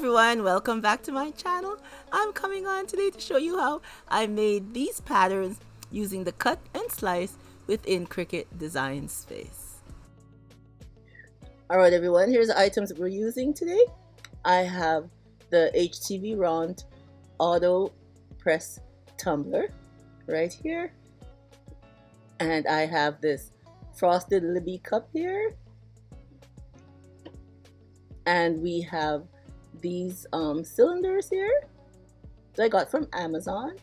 everyone, welcome back to my channel. I'm coming on today to show you how I made these patterns using the cut and slice within Cricut Design Space. Alright everyone, here's the items that we're using today. I have the HTV Round Auto Press Tumbler right here. And I have this Frosted Libby cup here. And we have these cylinders here that I got from Amazon.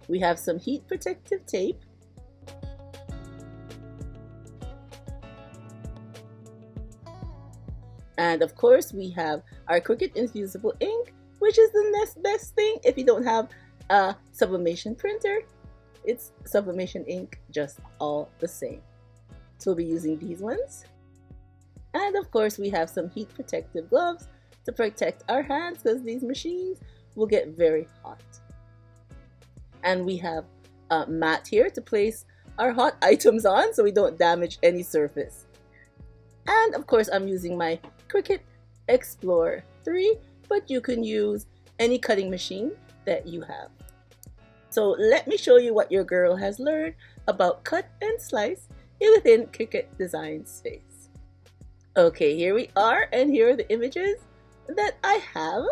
We have some heat protective tape. And of course we have our Cricut infusible ink, which is the next best thing if you don't have a sublimation printer. It's sublimation ink just all the same. So we'll be using these ones. And of course we have some heat protective gloves to protect our hands because these machines will get very hot. And we have a mat here to place our hot items on so we don't damage any surface. And of course I'm using my Cricut Explorer 3, but you can use any cutting machine that you have. So let me show you what your girl has learned about cut and slice within Cricut Design Space. Okay, here we are, and here are the images that I have.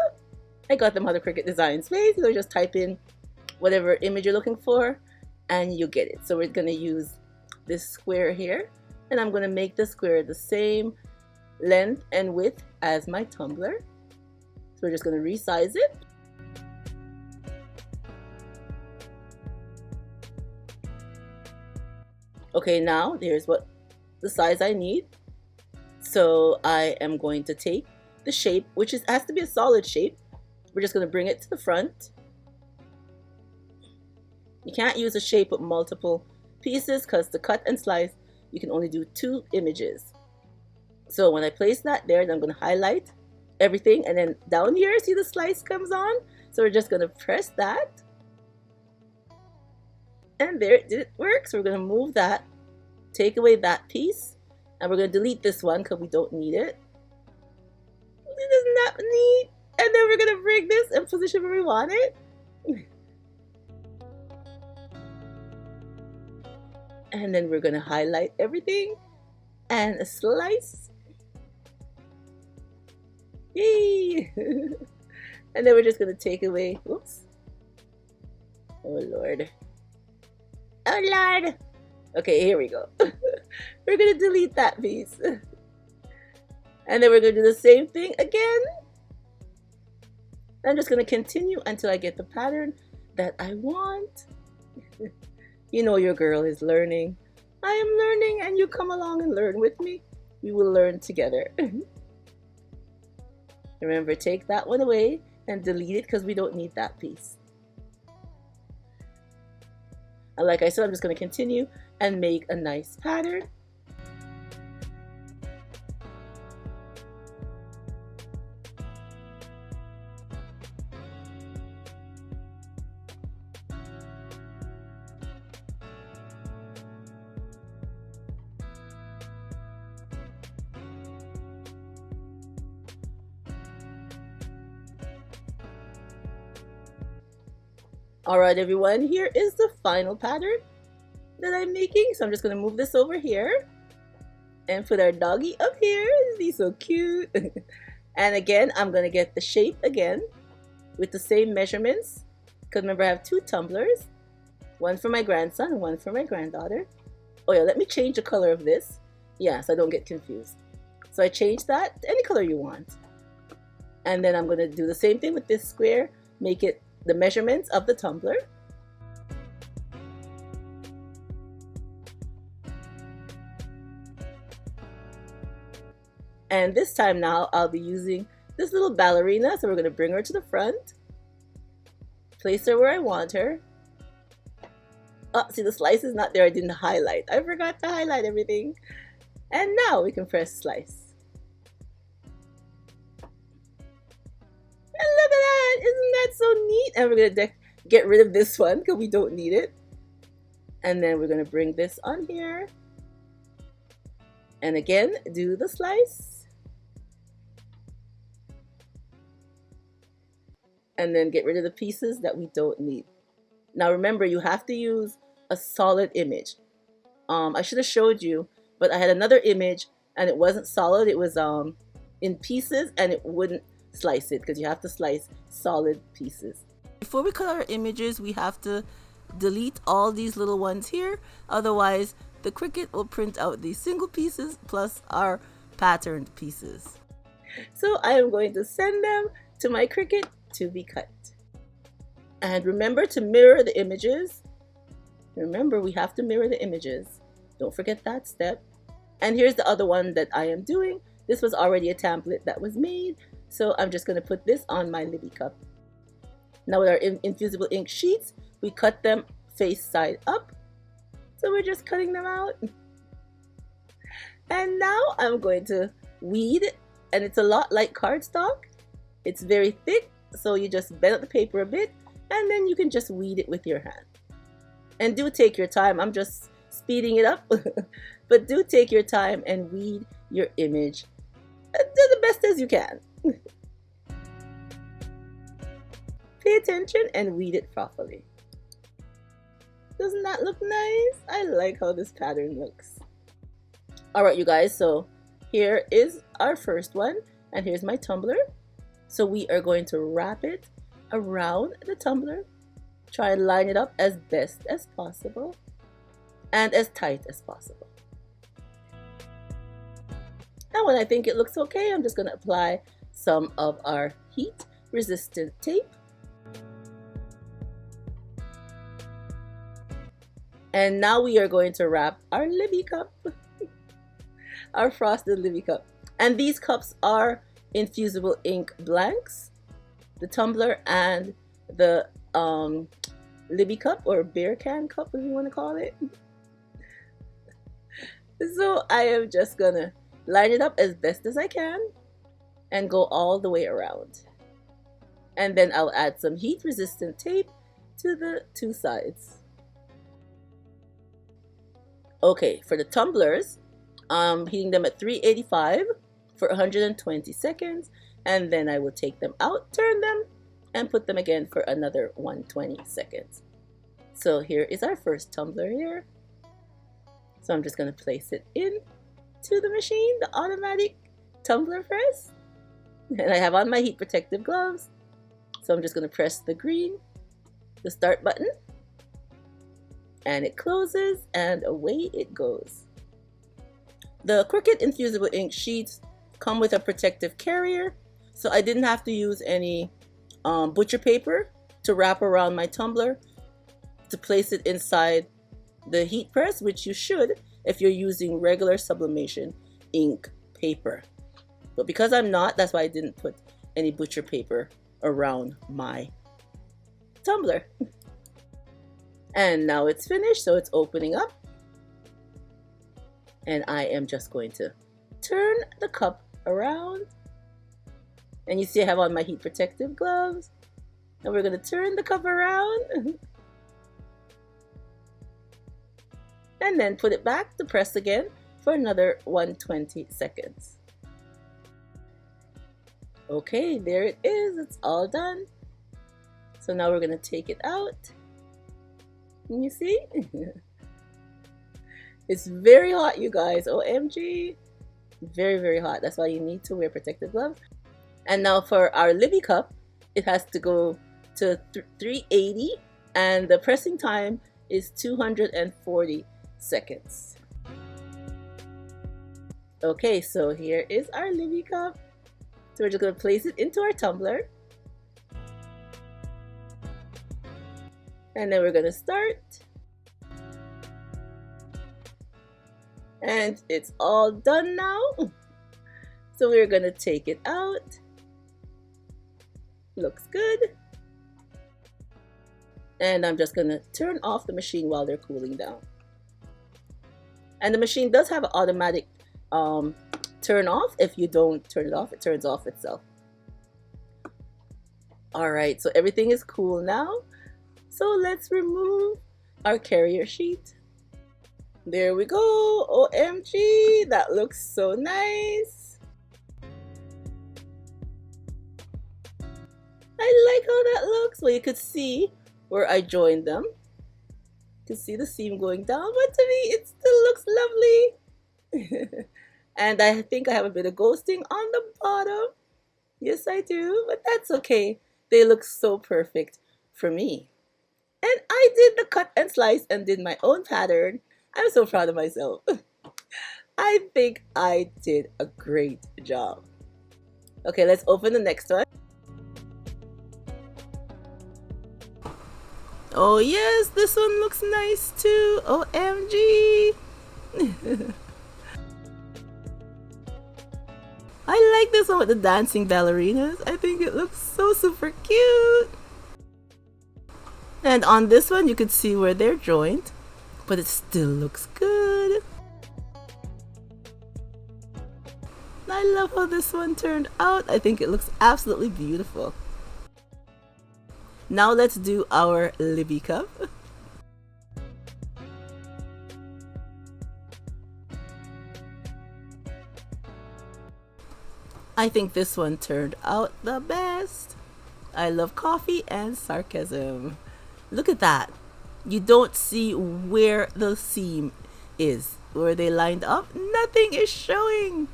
I got them out of Cricut Design Space. So just type in whatever image you're looking for and you get it. So we're going to use this square here, and I'm going to make the square the same length and width as my tumbler. So we're just going to resize it. Okay, now here's what the size I need. So I am going to take the shape, which has to be a solid shape. We're just going to bring it to the front. You can't use a shape with multiple pieces because to cut and slice, you can only do 2 images. So when I place that there, then I'm going to highlight everything. And then down here, see the slice comes on? So we're just going to press that. And there it did work. So we're going to move that, take away that piece. And we're going to delete this one because we don't need it. It does not need. And then we're going to bring this in position where we want it. And then we're going to highlight everything and slice. Yay! And then we're just going to take away. Oops. Oh Lord. Oh Lord. Okay, here we go. We're going to delete that piece. And then we're going to do the same thing again. I'm just going to continue until I get the pattern that I want. You know your girl is learning. I am learning, and you come along and learn with me. We will learn together. Remember, take that one away and delete it because we don't need that piece. And like I said, I'm just going to continue and make a nice pattern. Alright everyone, here is the final pattern that I'm making. So I'm just going to move this over here and put our doggy up here. He's so cute. And again, I'm going to get the shape again with the same measurements. Because remember, I have 2 tumblers. One for my grandson and one for my granddaughter. Oh yeah, let me change the color of this. Yeah, so I don't get confused. So I changed that to any color you want. And then I'm going to do the same thing with this square. Make it the measurements of the tumbler. And this time now I'll be using this little ballerina. So we're going to bring her to the front. Place her where I want her. Oh, see the slice is not there. I didn't highlight. I forgot to highlight everything. And now we can press slice. And look at that! Isn't that so neat? And we're going to get rid of this one because we don't need it. And then we're going to bring this on here. And again, do the slice. and then get rid of the pieces that we don't need. Now remember, you have to use a solid image. I should have showed you, but I had another image and it wasn't solid. It was in pieces and it wouldn't slice it because you have to slice solid pieces. Before we cut our images, we have to delete all these little ones here. Otherwise, the Cricut will print out these single pieces plus our patterned pieces. So I am going to send them to my Cricut to be cut. And remember to mirror the images. Remember, we have to mirror the images. Don't forget that step. And here's the other one that I am doing. This was already a template that was made. So I'm just going to put this on my Libby cup. Now with our infusible ink sheets, we cut them face side up. So we're just cutting them out. And now I'm going to weed, and it's a lot like cardstock. It's very thick, so you just bend up the paper a bit, and then you can just weed it with your hand. And do take your time. I'm just speeding it up. But do take your time and weed your image. Do the best as you can. Pay attention and weed it properly. Doesn't that look nice? I like how this pattern looks. Alright you guys, so here is our first one, and here's my tumbler. So we are going to wrap it around the tumbler. Try and line it up as best as possible and as tight as possible. And when I think it looks okay, I'm just going to apply some of our heat resistant tape. And now we are going to wrap our Libby cup, our frosted Libby cup. And these cups are infusible ink blanks, the tumbler and the Libby cup, or beer can cup if you want to call it. So I am just gonna line it up as best as I can and go all the way around. And then I'll add some heat resistant tape to the two sides. Okay, for the tumblers, I'm heating them at 385 for 120 seconds, and then I will take them out, turn them, and put them again for another 120 seconds. So here is our first tumbler here. So I'm just going to place it in to the machine, the automatic tumbler press. And I have on my heat protective gloves. So I'm just going to press the green, the start button. And it closes, and away it goes. The Cricut infusible ink sheets come with a protective carrier, so I didn't have to use any butcher paper to wrap around my tumbler to place it inside the heat press, which you should if you're using regular sublimation ink paper. But because I'm not, that's why I didn't put any butcher paper around my tumbler. And now it's finished, so it's opening up. And I am just going to turn the cup around. And you see I have on my heat protective gloves. And we're going to turn the cup around. And then put it back to press again for another 120 seconds. Okay, there it is. It's all done. So now we're going to take it out. You see? It's very hot, you guys. OMG. Very, very hot. That's why you need to wear protective gloves. And now for our Libby cup, it has to go to 380, and the pressing time is 240 seconds. Okay, so here is our Libby cup. So we're just going to place it into our tumbler. And then we're going to start. And it's all done now. So we're going to take it out. Looks good. And I'm just going to turn off the machine while they're cooling down. And the machine does have an automatic turn off. If you don't turn it off, it turns off itself. Alright, so everything is cool now. So let's remove our carrier sheet. There we go. OMG, that looks so nice. I like how that looks. Well, you could see where I joined them. You can see the seam going down, but to me, it still looks lovely. And I think I have a bit of ghosting on the bottom. Yes, I do, but that's okay. They look so perfect for me. And I did the cut and slice and did my own pattern. I'm so proud of myself. I think I did a great job. Okay, let's open the next one. Oh yes, this one looks nice too. OMG. I like this one with the dancing ballerinas. I think it looks so super cute. And on this one, you could see where they're joined, but it still looks good. I love how this one turned out. I think it looks absolutely beautiful. Now let's do our Libby cup. I think this one turned out the best. I love coffee and sarcasm. Look at that. You don't see where the seam is, where they lined up. Nothing is showing.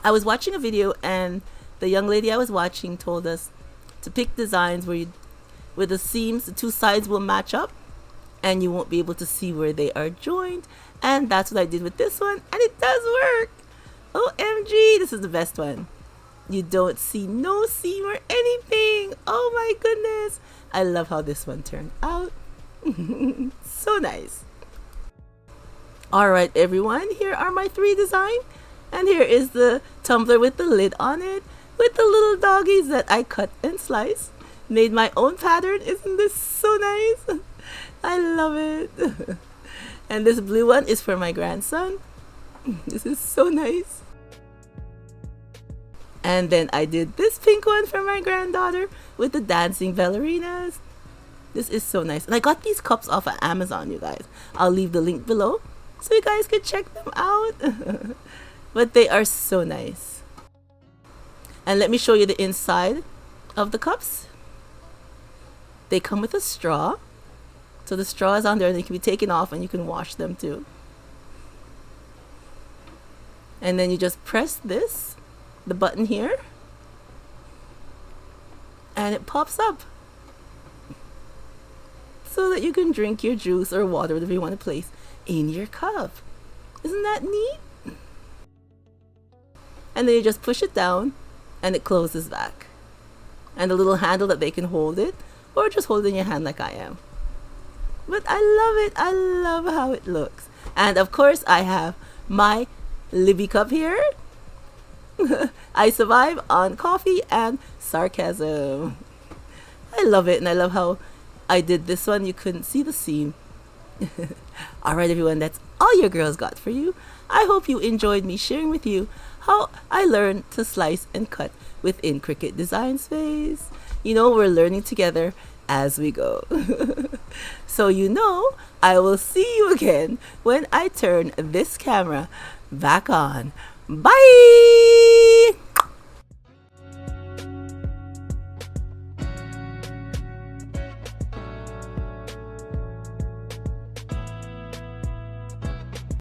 I was watching a video and the young lady I was watching told us to pick designs where the seams, the two sides will match up and you won't be able to see where they are joined. And that's what I did with this one, and it does work. OMG, this is the best one. You don't see no seam or anything. Oh my goodness. I love how this one turned out. So nice. Alright everyone, here are my 3 designs. And here is the tumbler with the lid on it, with the little doggies that I cut and sliced. Made my own pattern. Isn't this so nice? I love it. And this blue one is for my grandson. This is so nice. And then I did this pink one for my granddaughter with the dancing ballerinas. This is so nice. And I got these cups off of Amazon, you guys. I'll leave the link below so you guys can check them out. But they are so nice. And let me show you the inside of the cups. They come with a straw. So the straw is on there and they can be taken off and you can wash them too. And then you just press this, the button here, and it pops up so that you can drink your juice or water, whatever you want to place in your cup. Isn't that neat? And then you just push it down and it closes back. And the little handle that they can hold it, or just hold it in your hand like I am. But I love it. I love how it looks. And of course I have my Libby cup here. I survive on coffee and sarcasm. I love it, and I love how I did this one. You couldn't see the seam. Alright everyone, that's all your girls got for you. I hope you enjoyed me sharing with you how I learned to slice and cut within Cricut Design Space. You know, we're learning together as we go. So you know, I will see you again when I turn this camera back on. Bye!